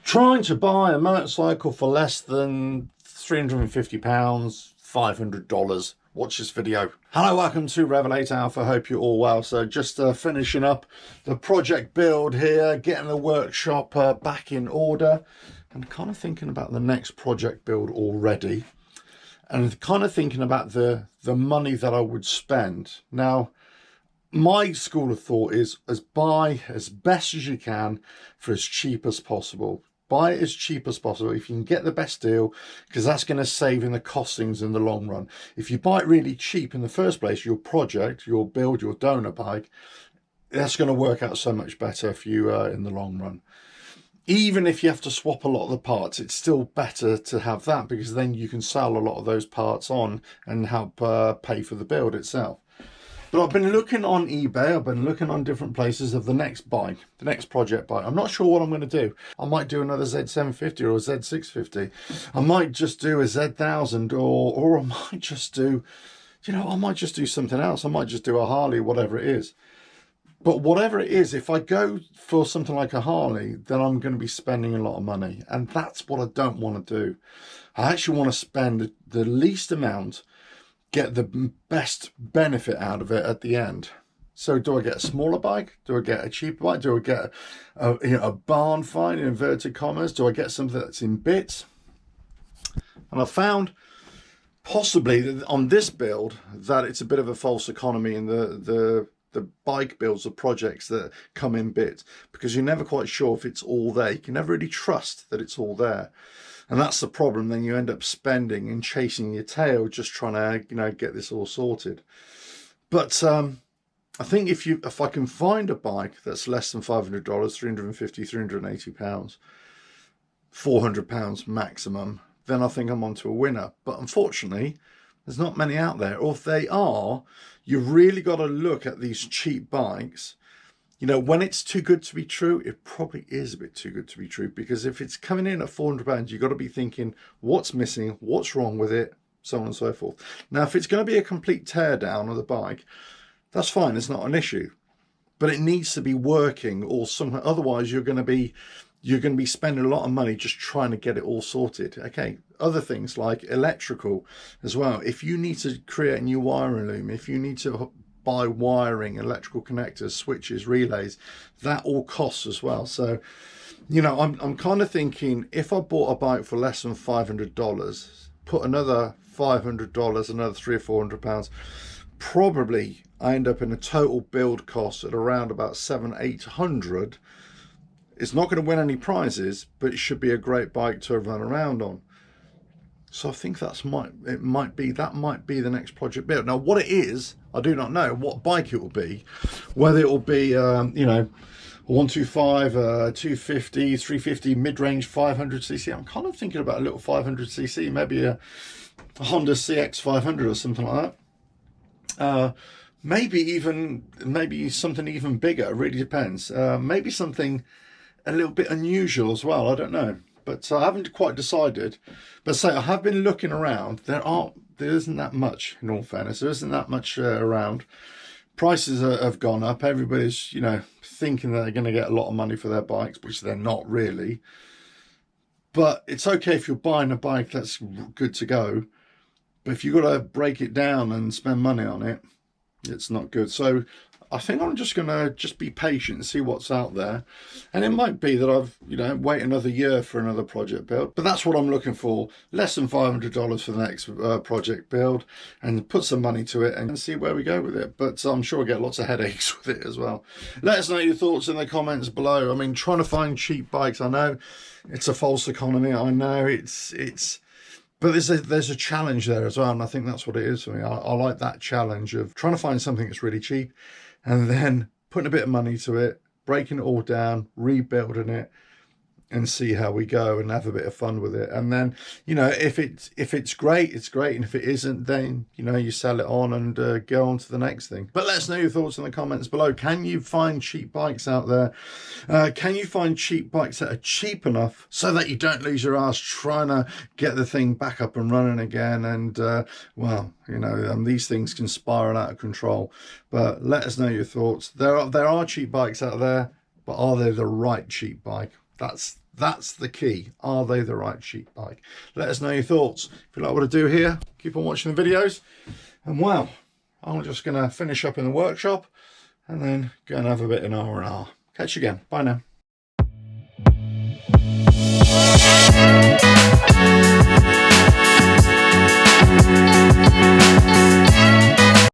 Trying to buy a motorcycle for less than £350, $500. Watch this video. Hello, welcome to RevelatorAlf. I hope you're all well. So just finishing up the project build here, getting the workshop back in order, and kind of thinking about the next project build already, and kind of thinking about the money that I would spend. Now, my school of thought is buy as best as you can for as cheap as possible. Buy it as cheap as possible if you can get the best deal, because that's going to save in the costings in the long run. If you buy it really cheap in the first place, your project, your build, your donor bike, that's going to work out so much better for you in the long run. Even if you have to swap a lot of the parts, it's still better to have that, because then you can sell a lot of those parts on and help pay for the build itself. But I've been looking on eBay, I've been looking on different places of the next bike, the next project bike. I'm not sure what I'm going to do. I might do another Z750 or a Z650. I might just do a Z1000 or I might just do, I might just do something else. I might just do a Harley, whatever it is. But whatever it is, if I go for something like a Harley, then I'm going to be spending a lot of money. And that's what I don't want to do. I actually want to spend the least amount, get the best benefit out of it at the end. So do I get a smaller bike? Do I get a cheaper bike? Do I get a barn find in inverted commas? Do I get something that's in bits? And I found possibly on this build that it's a bit of a false economy in the bike builds or projects that come in bits, because you're never quite sure if it's all there. You can never really trust that it's all there. And that's the problem. Then you end up spending and chasing your tail, just trying to, get this all sorted. But I think if I can find a bike that's less than $500, $350, £380, £400 maximum, then I think I'm onto a winner. But unfortunately, there's not many out there. Or if they are, you've really got to look at these cheap bikes. When it's too good to be true, it probably is a bit too good to be true, because if it's coming in at £400, you've got to be thinking, what's missing, what's wrong with it, so on and so forth. Now, if it's going to be a complete teardown of the bike, that's fine, it's not an issue. But it needs to be working or something, otherwise you're going to be spending a lot of money just trying to get it all sorted. Okay, other things like electrical as well. If you need to create a new wiring loom, if you need to buy wiring, electrical connectors, switches, relays, that all costs as well. So, I'm kind of thinking, if I bought a bike for less than $500, put another $500, another £300 or £400, probably I end up in a total build cost at around about $700–800. It's not going to win any prizes, but it should be a great bike to run around on. So I think that might be the next project build. Now, what it is, I do not know. What bike it will be, whether it will be, 125, 250, 350, mid-range 500cc. I'm kind of thinking about a little 500cc, maybe a Honda CX 500 or something like that. Maybe something even bigger. It really depends. Maybe something a little bit unusual as well. I don't know. But I haven't quite decided. But say I have been looking around. There isn't that much, in all fairness. There isn't that much around. Prices have gone up. Everybody's, thinking that they're going to get a lot of money for their bikes, which they're not really. But it's okay if you're buying a bike that's good to go. But if you've got to break it down and spend money on it, it's not good. So I think I'm just going to be patient and see what's out there. And it might be that I've, wait another year for another project build. But that's what I'm looking for. Less than $500 for the next project build, and put some money to it and see where we go with it. But I'm sure I'll get lots of headaches with it as well. Let us know your thoughts in the comments below. I mean, trying to find cheap bikes, I know it's a false economy. I know but there's a challenge there as well. And I think that's what it is for me. I like that challenge of trying to find something that's really cheap, and then putting a bit of money to it, breaking it all down, rebuilding it, and see how we go and have a bit of fun with it. And then, if it's great, it's great. And if it isn't, then, you sell it on and go on to the next thing. But let us know your thoughts in the comments below. Can you find cheap bikes out there? Can you find cheap bikes that are cheap enough so that you don't lose your ass trying to get the thing back up and running again? And, these things can spiral out of control. But let us know your thoughts. There are cheap bikes out there, but are they the right cheap bike? That's That's the key. Are they the right cheap bike? Let us know your thoughts. If you like what I do here, keep on watching the videos. And well, I'm just going to finish up in the workshop and then go and have a bit of an R&R. Catch you again. Bye now.